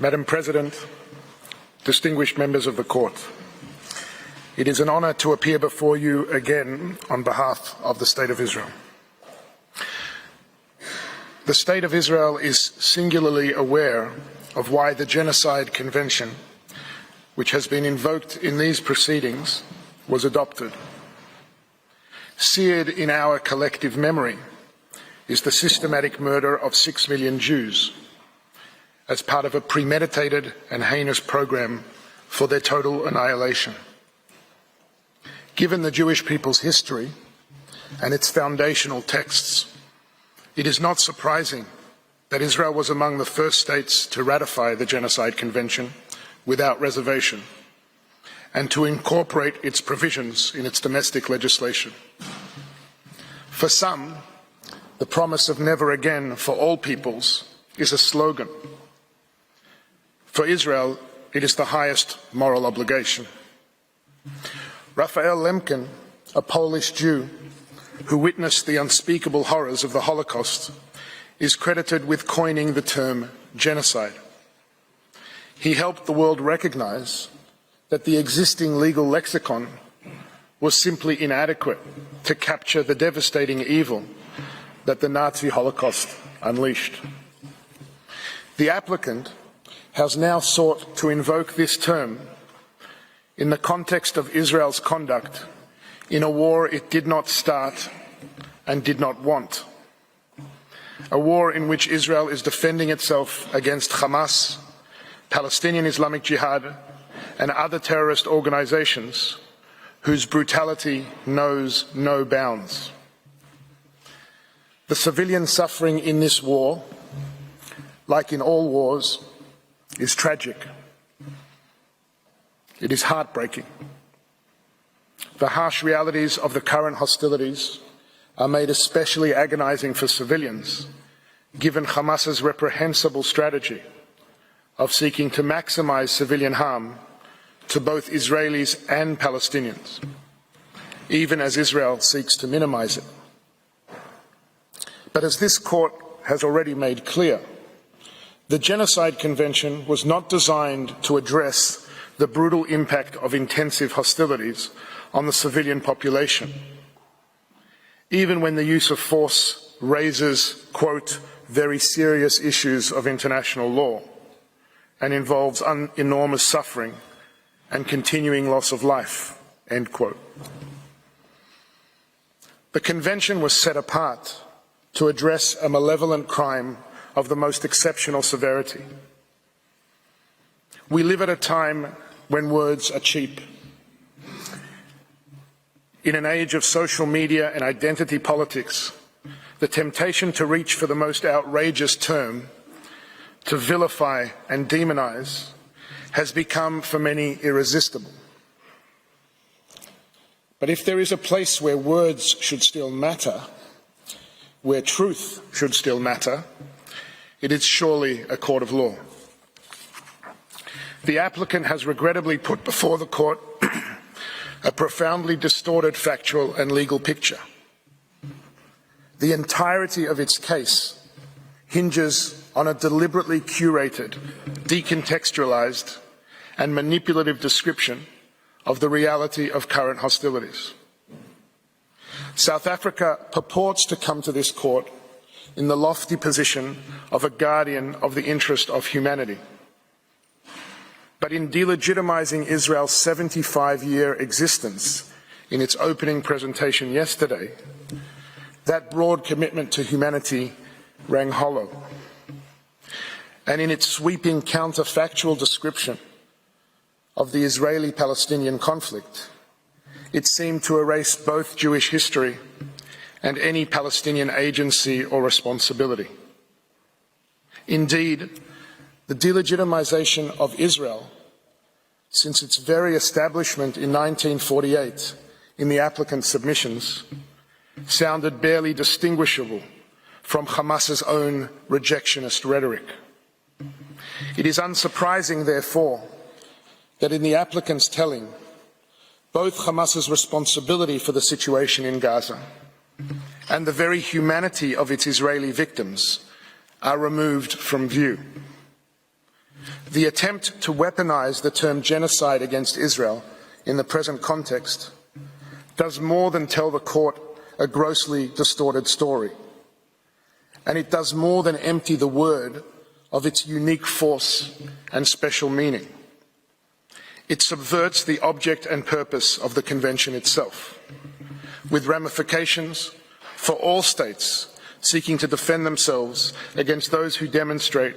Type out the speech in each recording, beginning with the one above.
Madam President, distinguished members of the Court, it is an honour to appear before you again on behalf of the State of Israel. The State of Israel is singularly aware of why the Genocide Convention, which has been invoked in these proceedings, was adopted. Seared in our collective memory is the systematic murder of 6 million Jews as part of a premeditated and heinous program for their total annihilation. Given the Jewish people's history and its foundational texts, it is not surprising that Israel was among the first states to ratify the Genocide Convention without reservation and to incorporate its provisions in its domestic legislation. For some, the promise of never again for all peoples is a slogan. For Israel, it is the highest moral obligation. Raphael Lemkin, a Polish Jew who witnessed the unspeakable horrors of the Holocaust, is credited with coining the term genocide. He helped the world recognize that the existing legal lexicon was simply inadequate to capture the devastating evil that the Nazi Holocaust unleashed. The applicant has now sought to invoke this term in the context of Israel's conduct in a war it did not start and did not want. A war in which Israel is defending itself against Hamas, Palestinian Islamic Jihad, and other terrorist organizations whose brutality knows no bounds. The civilian suffering in this war, like in all wars, is tragic. It is heartbreaking. The harsh realities of the current hostilities are made especially agonizing for civilians, given Hamas's reprehensible strategy of seeking to maximize civilian harm to both Israelis and Palestinians, even as Israel seeks to minimize it. But as this court has already made clear, the Genocide Convention was not designed to address the brutal impact of intensive hostilities on the civilian population, even when the use of force raises, quote, very serious issues of international law and involves enormous suffering and continuing loss of life, end quote. The Convention was set apart to address a malevolent crime of the most exceptional severity. We live at a time when words are cheap. In an age of social media and identity politics, the temptation to reach for the most outrageous term, to vilify and demonize, has become for many irresistible. But if there is a place where words should still matter, where truth should still matter, it is surely a court of law. The applicant has regrettably put before the court a profoundly distorted factual and legal picture. The entirety of its case hinges on a deliberately curated, decontextualized, and manipulative description of the reality of current hostilities. South Africa purports to come to this court in the lofty position of a guardian of the interest of humanity. But in delegitimizing Israel's 75-year existence in its opening presentation yesterday, that broad commitment to humanity rang hollow. And in its sweeping counterfactual description of the Israeli-Palestinian conflict, it seemed to erase both Jewish history and any Palestinian agency or responsibility. Indeed, the delegitimization of Israel, since its very establishment in 1948 in the applicant's submissions, sounded barely distinguishable from Hamas's own rejectionist rhetoric. It is unsurprising, therefore, that in the applicant's telling, both Hamas's responsibility for the situation in Gaza and the very humanity of its Israeli victims are removed from view. The attempt to weaponize the term genocide against Israel in the present context does more than tell the court a grossly distorted story. And it does more than empty the word of its unique force and special meaning. It subverts the object and purpose of the Convention itself, with ramifications for all states seeking to defend themselves against those who demonstrate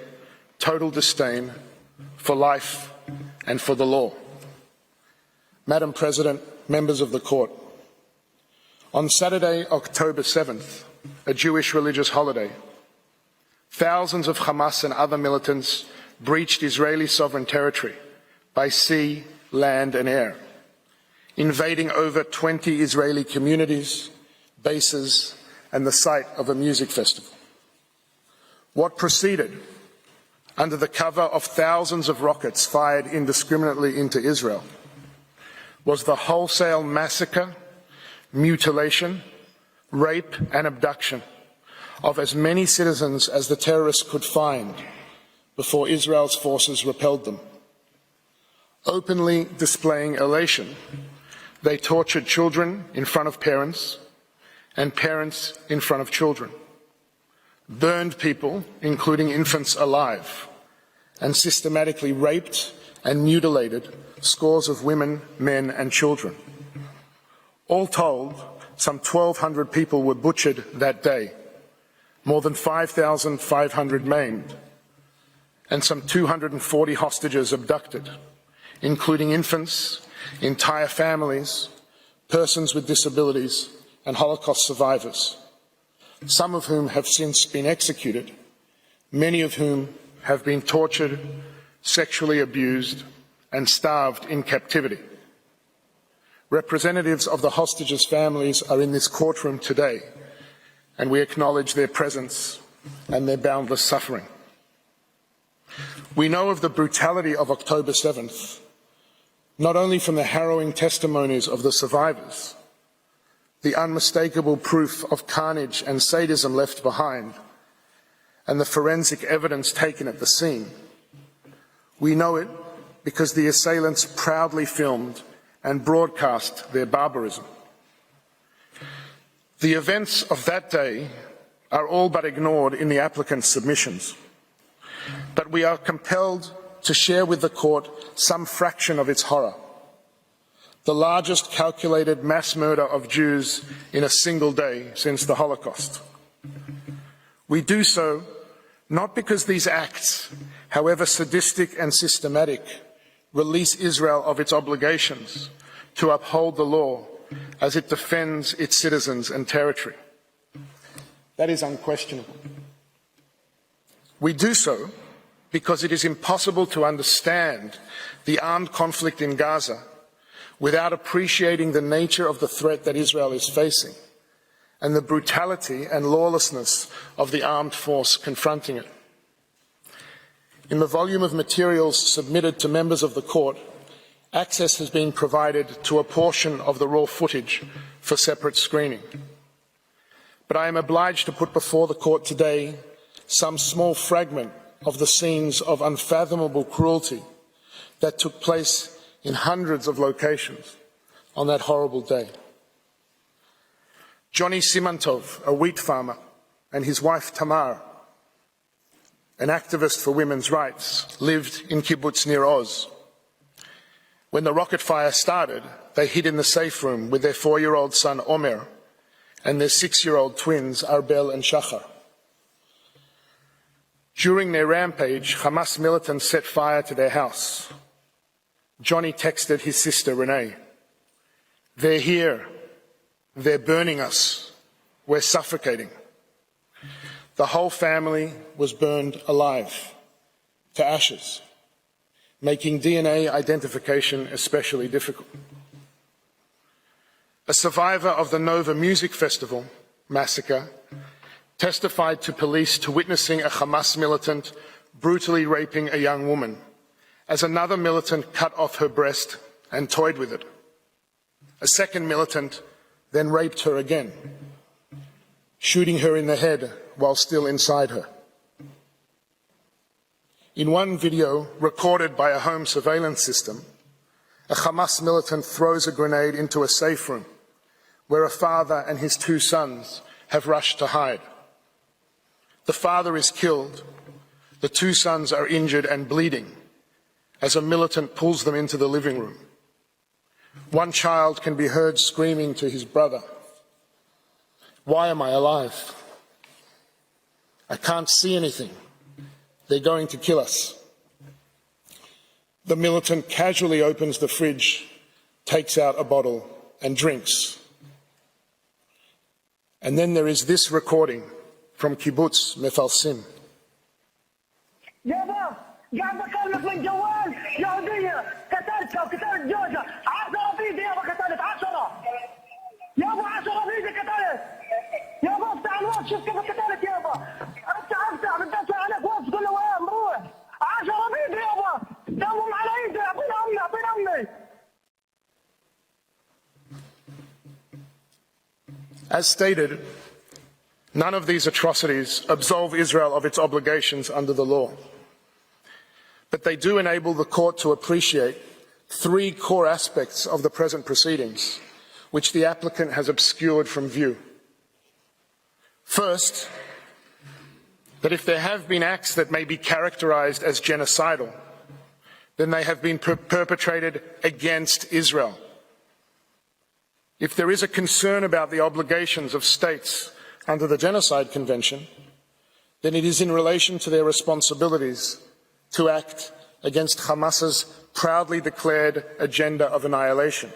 total disdain for life and for the law. Madam President, members of the Court, on Saturday, October 7th, a Jewish religious holiday, thousands of Hamas and other militants breached Israeli sovereign territory by sea, land and air, invading over 20 Israeli communities, bases and the site of a music festival. What proceeded, under the cover of thousands of rockets fired indiscriminately into Israel, was the wholesale massacre, mutilation, rape and abduction of as many citizens as the terrorists could find before Israel's forces repelled them. Openly displaying elation, they tortured children in front of parents and parents in front of children, burned people, including infants, alive, and systematically raped and mutilated scores of women, men and children. All told, some 1,200 people were butchered that day, more than 5,500 maimed, and some 240 hostages abducted, including infants, entire families, persons with disabilities, and Holocaust survivors, some of whom have since been executed, many of whom have been tortured, sexually abused, and starved in captivity. Representatives of the hostages' families are in this courtroom today, and we acknowledge their presence and their boundless suffering. We know of the brutality of October 7th, not only from the harrowing testimonies of the survivors, the unmistakable proof of carnage and sadism left behind, and the forensic evidence taken at the scene. We know it because the assailants proudly filmed and broadcast their barbarism. The events of that day are all but ignored in the applicant's submissions, but we are compelled to share with the court some fraction of its horror. The largest calculated mass murder of Jews in a single day since the Holocaust. We do so not because these acts, however sadistic and systematic, release Israel of its obligations to uphold the law as it defends its citizens and territory. That is unquestionable. We do so because it is impossible to understand the armed conflict in Gaza without appreciating the nature of the threat that Israel is facing and the brutality and lawlessness of the armed force confronting it. In the volume of materials submitted to members of the court, access has been provided to a portion of the raw footage for separate screening. But I am obliged to put before the court today some small fragment of the scenes of unfathomable cruelty that took place in hundreds of locations on that horrible day. Johnny Simantov, a wheat farmer, and his wife Tamar, an activist for women's rights, lived in kibbutz near Oz. When the rocket fire started, they hid in the safe room with their 4-year-old son Omer and their 6-year-old twins Arbel and Shachar. During their rampage, Hamas militants set fire to their house. Johnny texted his sister Renee, "They're here. They're burning us. We're suffocating." The whole family was burned alive to ashes, making DNA identification especially difficult. A survivor of the Nova Music Festival massacre testified to police to witnessing a Hamas militant brutally raping a young woman, as another militant cut off her breast and toyed with it. A second militant then raped her again, shooting her in the head while still inside her. In one video recorded by a home surveillance system, a Hamas militant throws a grenade into a safe room where a father and his 2 sons have rushed to hide. The father is killed. The 2 sons are injured and bleeding as a militant pulls them into the living room. One child can be heard screaming to his brother, "Why am I alive? I can't see anything. They're going to kill us." The militant casually opens the fridge, takes out a bottle and drinks. And then there is this recording from kibbutz Mefalsim. يابا قاعد بكلمك من جوال يهودية قتلتها وقتلت جوزها 10 فيديو يابا قتلت 10 يابا 10 فيديو قتلت يابا افتح الواتس شوف كيف قتلت يابا افتح بتدافع عليك واتس قول له وين بروح 10 فيديو يابا دمهم على ايدي اعطينا امي اعطينا امي. As stated, none of these atrocities absolve Israel of its obligations under the law. But they do enable the court to appreciate 3 core aspects of the present proceedings, which the applicant has obscured from view. First, that if there have been acts that may be characterized as genocidal, then they have been perpetrated against Israel. If there is a concern about the obligations of states under the Genocide Convention, then it is in relation to their responsibilities to act against Hamas's proudly declared agenda of annihilation,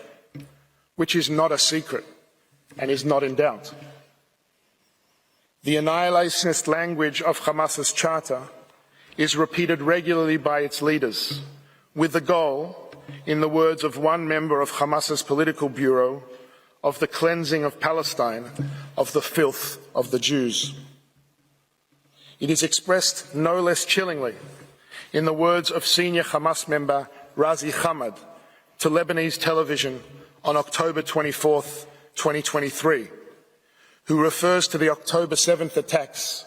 which is not a secret and is not in doubt. The annihilationist language of Hamas's charter is repeated regularly by its leaders, with the goal, in the words of one member of Hamas's political bureau, of the cleansing of Palestine of the filth of the Jews. It is expressed no less chillingly in the words of senior Hamas member Razi Hamad to Lebanese television on October 24th, 2023, who refers to the October 7th attacks,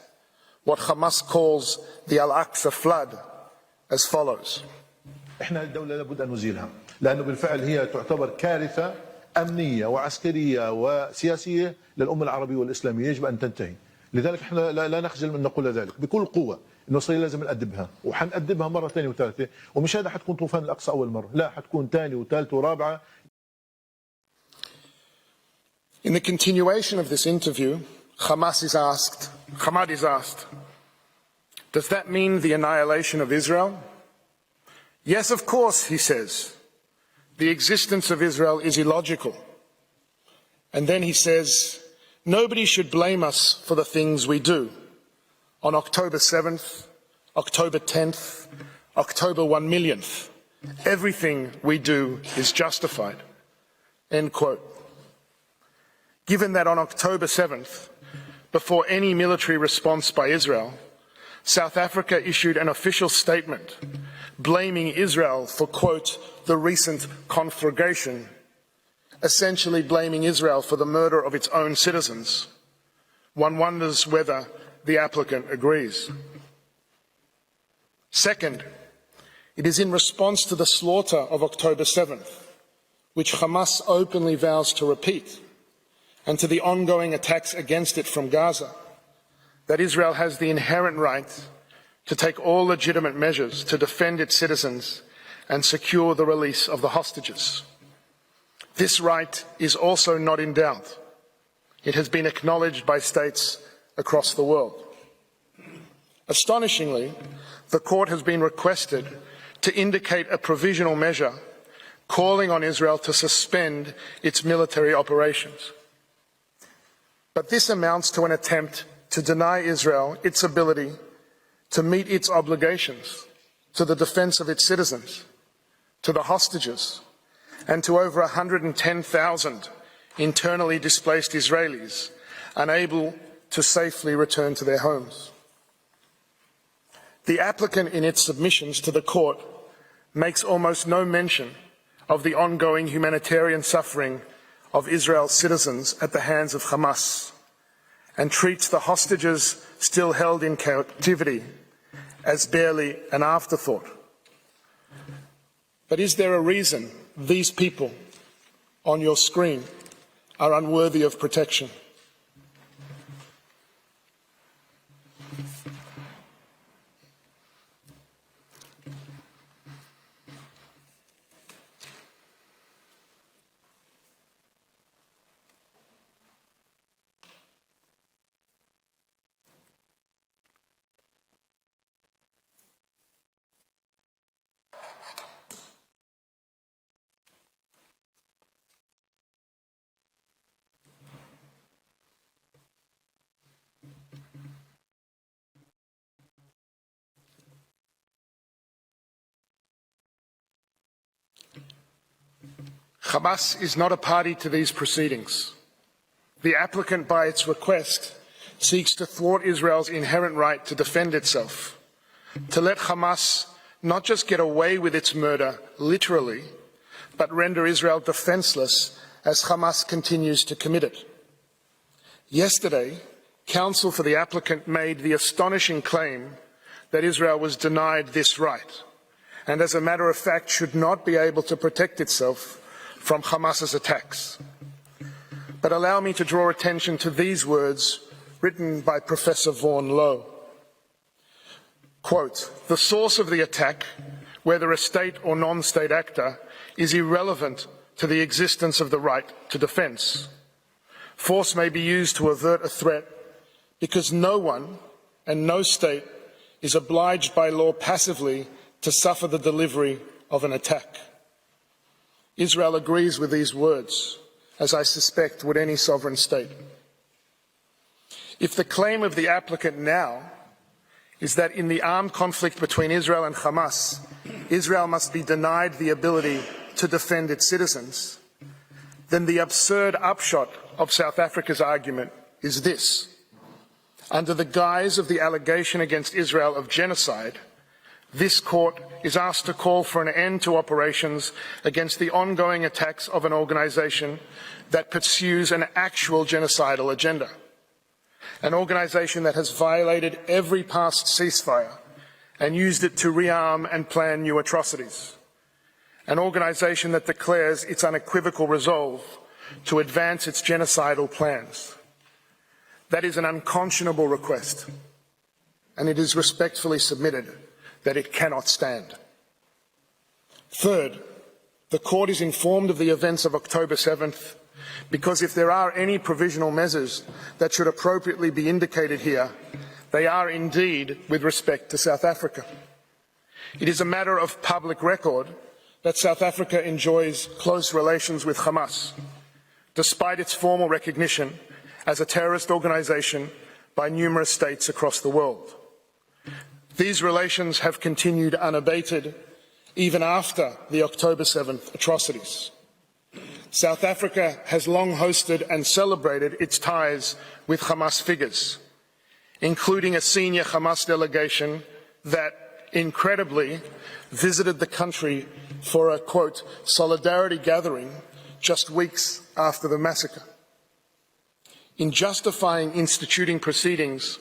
what Hamas calls the Al-Aqsa flood, as follows. احنا الدولة لابد أن نزيلها لأنه بالفعل هي تعتبر كارثة أمنية وعسكرية وسياسية للأمة العربية والإسلامية، يجب أن تنتهي. لذلك احنا لا نخجل من نقول ذلك بكل قوة، إنه إسرائيل لازم نأدبها وحنأدبها مرة ثانية وثالثة، ومش هذا حتكون طوفان الأقصى أول مرة، لا حتكون ثانية وثالثة ورابعة. In the continuation of this interview, Hamad is asked, does that mean the annihilation of Israel? Yes, of course, he says. The existence of Israel is illogical. And then he says, nobody should blame us for the things we do. On October 7th, October 10th, October 1 millionth, everything we do is justified. End quote. Given that on October 7th, before any military response by Israel, South Africa issued an official statement blaming Israel for, quote, the recent conflagration, essentially blaming Israel for the murder of its own citizens. One wonders whether the applicant agrees. Second, it is in response to the slaughter of October 7th, which Hamas openly vows to repeat, and to the ongoing attacks against it from Gaza, that Israel has the inherent right to take all legitimate measures to defend its citizens and secure the release of the hostages. This right is also not in doubt. It has been acknowledged by states across the world. Astonishingly, the court has been requested to indicate a provisional measure calling on Israel to suspend its military operations. But this amounts to an attempt to deny Israel its ability to meet its obligations to the defense of its citizens, to the hostages, and to over 110,000 internally displaced Israelis unable to safely return to their homes. The applicant in its submissions to the court makes almost no mention of the ongoing humanitarian suffering of Israel's citizens at the hands of Hamas, and treats the hostages still held in captivity as barely an afterthought. But is there a reason these people on your screen are unworthy of protection? Hamas is not a party to these proceedings. The applicant, by its request, seeks to thwart Israel's inherent right to defend itself, to let Hamas not just get away with its murder, literally, but render Israel defenseless as Hamas continues to commit it. Yesterday, counsel for the applicant made the astonishing claim that Israel was denied this right, and as a matter of fact should not be able to protect itself from Hamas's attacks. But allow me to draw attention to these words written by Professor Vaughan Lowe. Quote, "The source of the attack, whether a state or non-state actor, is irrelevant to the existence of the right to defense. Force may be used to avert a threat because no one and no state is obliged by law passively to suffer the delivery of an attack." Israel agrees with these words, as I suspect would any sovereign state. If the claim of the applicant now is that in the armed conflict between Israel and Hamas, Israel must be denied the ability to defend its citizens, then the absurd upshot of South Africa's argument is this. Under the guise of the allegation against Israel of genocide, this court is asked to call for an end to operations against the ongoing attacks of an organization that pursues an actual genocidal agenda, an organization that has violated every past ceasefire and used it to rearm and plan new atrocities, an organization that declares its unequivocal resolve to advance its genocidal plans. That is an unconscionable request, and it is respectfully submitted that it cannot stand. Third, the court is informed of the events of October 7th because if there are any provisional measures that should appropriately be indicated here, they are indeed with respect to South Africa. It is a matter of public record that South Africa enjoys close relations with Hamas, despite its formal recognition as a terrorist organization by numerous states across the world. These relations have continued unabated even after the October 7th atrocities. South Africa has long hosted and celebrated its ties with Hamas figures, including a senior Hamas delegation that, incredibly, visited the country for a, quote, solidarity gathering just weeks after the massacre. In justifying instituting proceedings,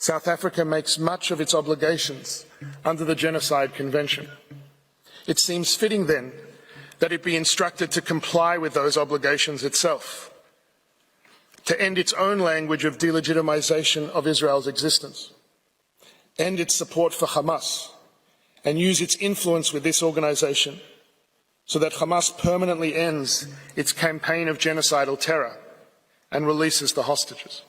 South Africa makes much of its obligations under the Genocide Convention. It seems fitting, then, that it be instructed to comply with those obligations itself, to end its own language of delegitimization of Israel's existence, end its support for Hamas, and use its influence with this organization so that Hamas permanently ends its campaign of genocidal terror and releases the hostages.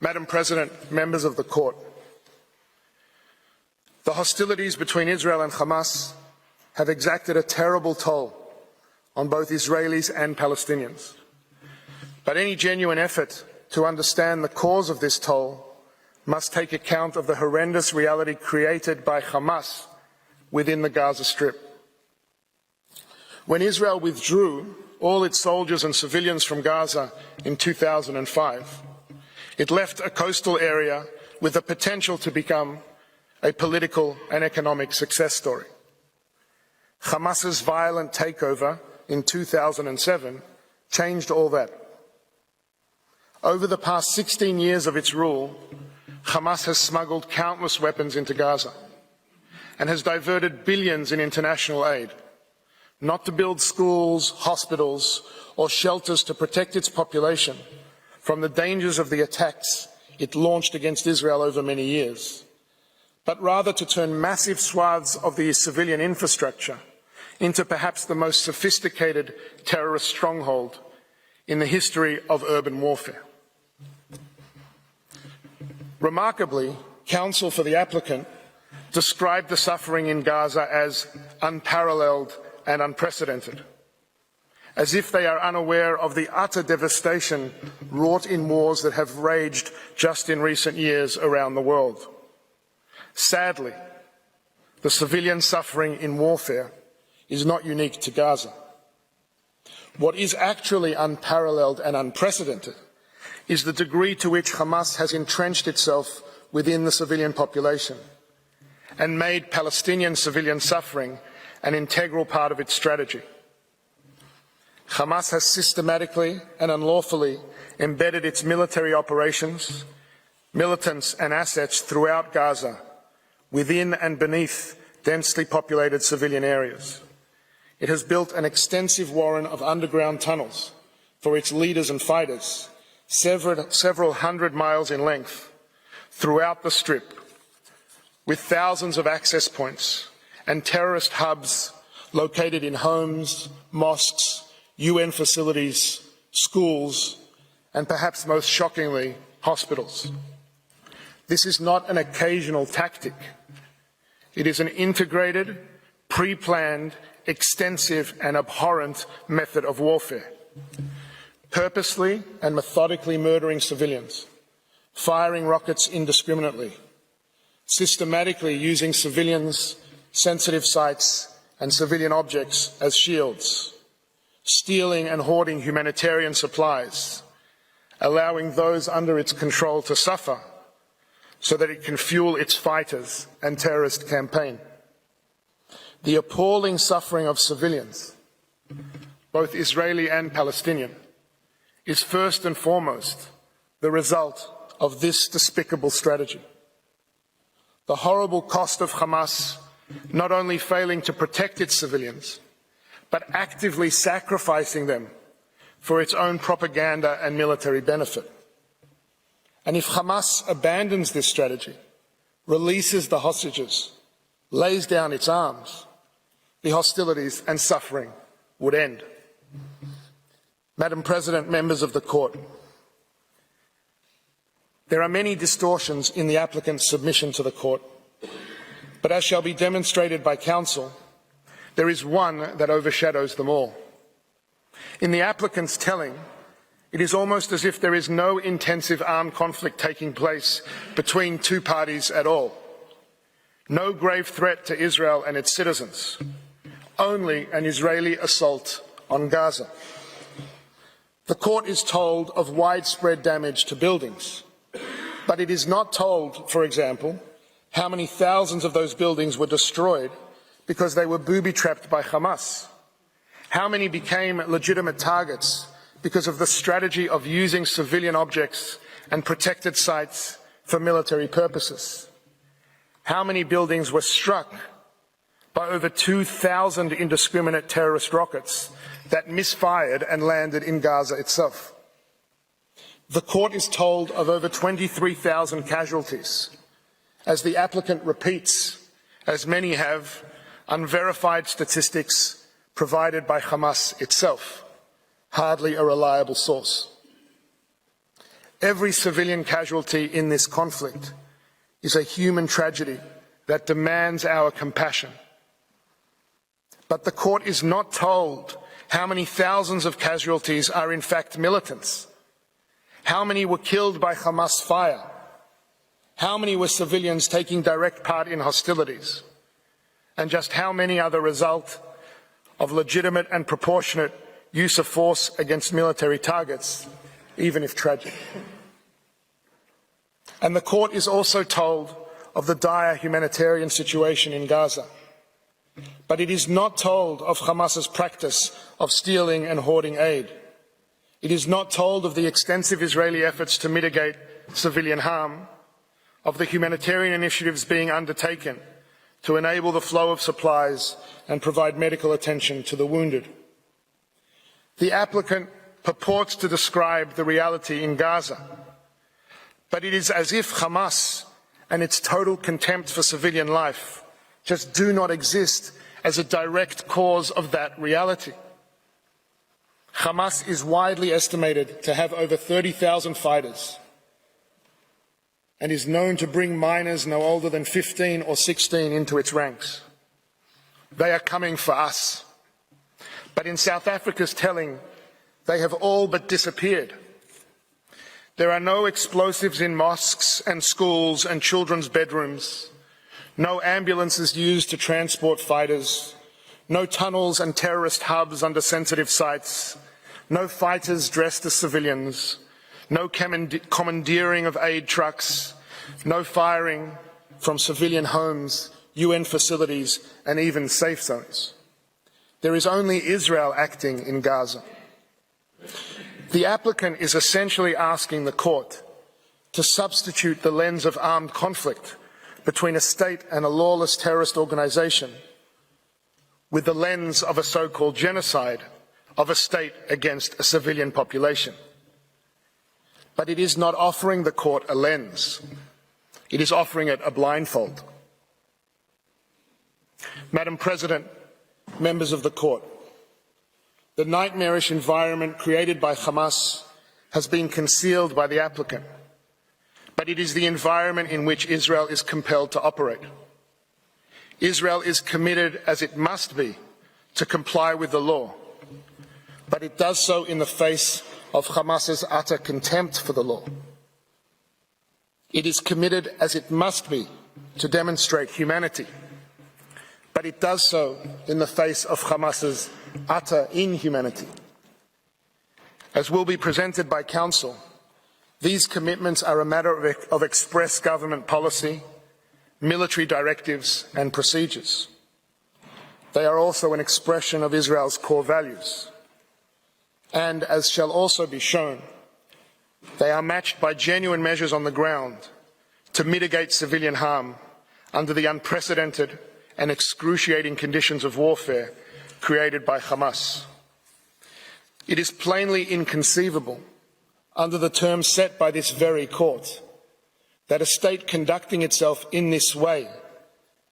Madam President, members of the court, the hostilities between Israel and Hamas have exacted a terrible toll on both Israelis and Palestinians. But any genuine effort to understand the cause of this toll must take account of the horrendous reality created by Hamas within the Gaza Strip. When Israel withdrew all its soldiers and civilians from Gaza in 2005, it left a coastal area with the potential to become a political and economic success story. Hamas's violent takeover in 2007 changed all that. Over the past 16 years of its rule, Hamas has smuggled countless weapons into Gaza and has diverted billions in international aid, not to build schools, hospitals, or shelters to protect its population from the dangers of the attacks it launched against Israel over many years, but rather to turn massive swaths of the civilian infrastructure into perhaps the most sophisticated terrorist stronghold in the history of urban warfare. Remarkably, counsel for the applicant described the suffering in Gaza as unparalleled and unprecedented, as if they are unaware of the utter devastation wrought in wars that have raged just in recent years around the world. Sadly, the civilian suffering in warfare is not unique to Gaza. What is actually unparalleled and unprecedented is the degree to which Hamas has entrenched itself within the civilian population and made Palestinian civilian suffering an integral part of its strategy. Hamas has systematically and unlawfully embedded its military operations, militants and assets throughout Gaza, within and beneath densely populated civilian areas. It has built an extensive warren of underground tunnels for its leaders and fighters, several hundred miles in length, throughout the Strip, with thousands of access points and terrorist hubs located in homes, mosques, UN facilities, schools, and perhaps most shockingly, hospitals. This is not an occasional tactic. It is an integrated, pre-planned, extensive and abhorrent method of warfare, purposely and methodically murdering civilians, firing rockets indiscriminately, systematically using civilians' sensitive sites and civilian objects as shields, stealing and hoarding humanitarian supplies, allowing those under its control to suffer so that it can fuel its fighters and terrorist campaign. The appalling suffering of civilians, both Israeli and Palestinian, is first and foremost the result of this despicable strategy. The horrible cost of Hamas not only failing to protect its civilians, but actively sacrificing them for its own propaganda and military benefit. And if Hamas abandons this strategy, releases the hostages, lays down its arms, the hostilities and suffering would end. Madam President, members of the Court, there are many distortions in the applicant's submission to the Court, but as shall be demonstrated by counsel, there is one that overshadows them all. In the applicant's telling, it is almost as if there is no intensive armed conflict taking place between two parties at all. No grave threat to Israel and its citizens. Only an Israeli assault on Gaza. The Court is told of widespread damage to buildings, but it is not told, for example, how many thousands of those buildings were destroyed because they were booby-trapped by Hamas. How many became legitimate targets because of the strategy of using civilian objects and protected sites for military purposes? How many buildings were struck by over 2,000 indiscriminate terrorist rockets that misfired and landed in Gaza itself? The Court is told of over 23,000 casualties, as the applicant repeats, as many have, unverified statistics provided by Hamas itself, hardly a reliable source. Every civilian casualty in this conflict is a human tragedy that demands our compassion. But the Court is not told how many thousands of casualties are in fact militants, how many were killed by Hamas fire, how many were civilians taking direct part in hostilities, and just how many are the result of legitimate and proportionate use of force against military targets, even if tragic. And the Court is also told of the dire humanitarian situation in Gaza, but it is not told of Hamas's practice of stealing and hoarding aid. It is not told of the extensive Israeli efforts to mitigate civilian harm, of the humanitarian initiatives being undertaken to enable the flow of supplies and provide medical attention to the wounded. The applicant purports to describe the reality in Gaza, but it is as if Hamas and its total contempt for civilian life just do not exist as a direct cause of that reality. Hamas is widely estimated to have over 30,000 fighters and is known to bring minors no older than 15 or 16 into its ranks. They are coming for us. But in South Africa's telling, they have all but disappeared. There are no explosives in mosques and schools and children's bedrooms, no ambulances used to transport fighters, no tunnels and terrorist hubs under sensitive sites, no fighters dressed as civilians, no commandeering of aid trucks, no firing from civilian homes, UN facilities, and even safe zones. There is only Israel acting in Gaza. The applicant is essentially asking the court to substitute the lens of armed conflict between a state and a lawless terrorist organization with the lens of a so-called genocide of a state against a civilian population. But it is not offering the court a lens. It is offering it a blindfold. Madam President, members of the court, the nightmarish environment created by Hamas has been concealed by the applicant, but it is the environment in which Israel is compelled to operate. Israel is committed, as it must be, to comply with the law, but it does so in the face of Hamas's utter contempt for the law. It is committed, as it must be, to demonstrate humanity, but it does so in the face of Hamas's utter inhumanity. As will be presented by Council, these commitments are a matter of express government policy, military directives and procedures. They are also an expression of Israel's core values. And, as shall also be shown, they are matched by genuine measures on the ground to mitigate civilian harm under the unprecedented and excruciating conditions of warfare created by Hamas. It is plainly inconceivable, under the terms set by this very court, that a state conducting itself in this way,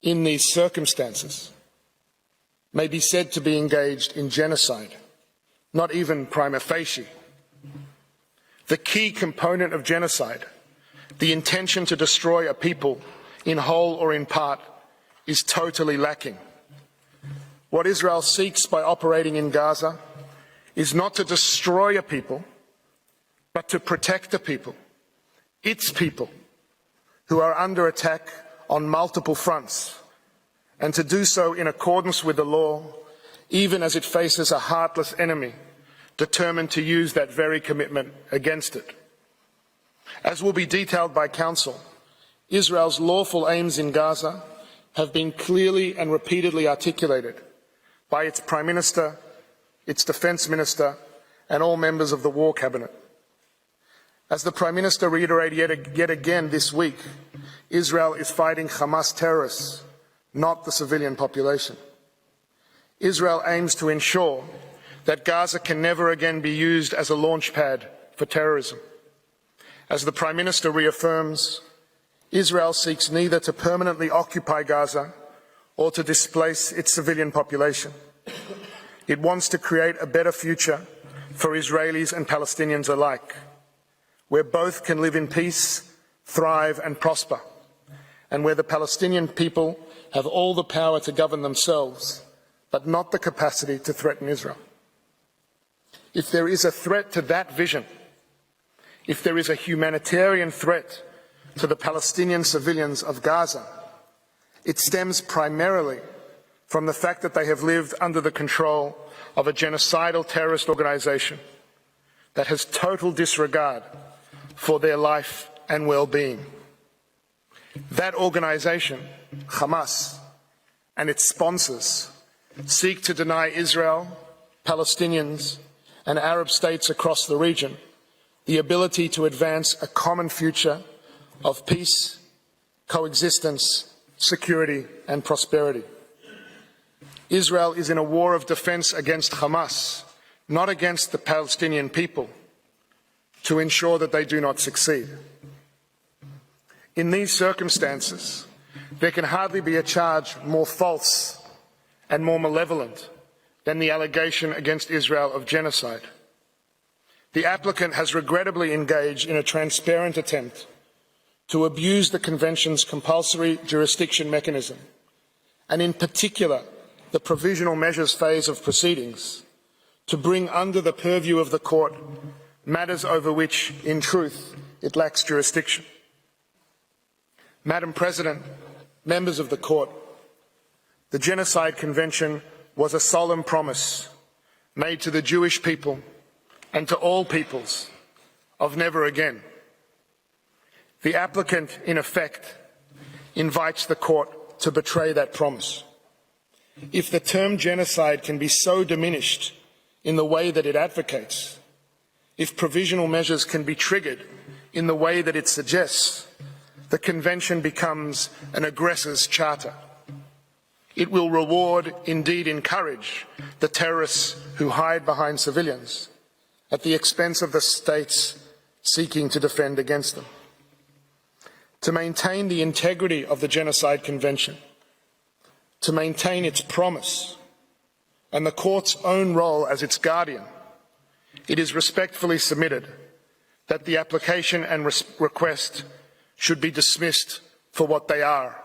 in these circumstances, may be said to be engaged in genocide, not even prima facie. The key component of genocide, the intention to destroy a people in whole or in part, is totally lacking. What Israel seeks by operating in Gaza is not to destroy a people, but to protect a people, its people, who are under attack on multiple fronts, and to do so in accordance with the law, even as it faces a heartless enemy determined to use that very commitment against it. As will be detailed by Council, Israel's lawful aims in Gaza have been clearly and repeatedly articulated by its Prime Minister, its Defence Minister, and all members of the War Cabinet. As the Prime Minister reiterated yet again this week, Israel is fighting Hamas terrorists, not the civilian population. Israel aims to ensure that Gaza can never again be used as a launch pad for terrorism. As the Prime Minister reaffirms, Israel seeks neither to permanently occupy Gaza or to displace its civilian population. It wants to create a better future for Israelis and Palestinians alike, where both can live in peace, thrive and prosper, and where the Palestinian people have all the power to govern themselves, but not the capacity to threaten Israel. If there is a threat to that vision, if there is a humanitarian threat to the Palestinian civilians of Gaza, it stems primarily from the fact that they have lived under the control of a genocidal terrorist organization that has total disregard for their life and well-being. That organization, Hamas, and its sponsors seek to deny Israel, Palestinians, and Arab states across the region the ability to advance a common future of peace, coexistence, security and prosperity. Israel is in a war of defense against Hamas, not against the Palestinian people, to ensure that they do not succeed. In these circumstances, there can hardly be a charge more false and more malevolent than the allegation against Israel of genocide. The applicant has regrettably engaged in a transparent attempt to abuse the Convention's compulsory jurisdiction mechanism, and in particular the provisional measures phase of proceedings, to bring under the purview of the Court matters over which, in truth, it lacks jurisdiction. Madam President, members of the Court, the Genocide Convention was a solemn promise made to the Jewish people and to all peoples of never again. The applicant, in effect, invites the Court to betray that promise. If the term genocide can be so diminished in the way that it advocates, if provisional measures can be triggered in the way that it suggests, the Convention becomes an aggressor's charter. It will reward, indeed encourage, the terrorists who hide behind civilians at the expense of the states seeking to defend against them. To maintain the integrity of the Genocide Convention, to maintain its promise and the Court's own role as its guardian, it is respectfully submitted that the application and request should be dismissed for what they are,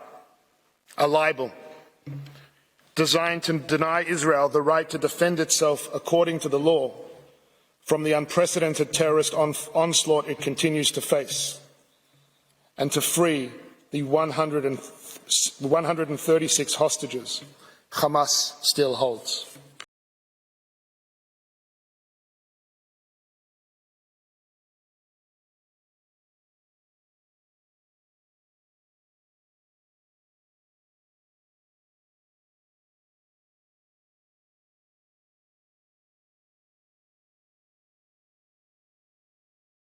a libel designed to deny Israel the right to defend itself according to the law from the unprecedented terrorist onslaught it continues to face, and to free the 136 hostages Hamas still holds.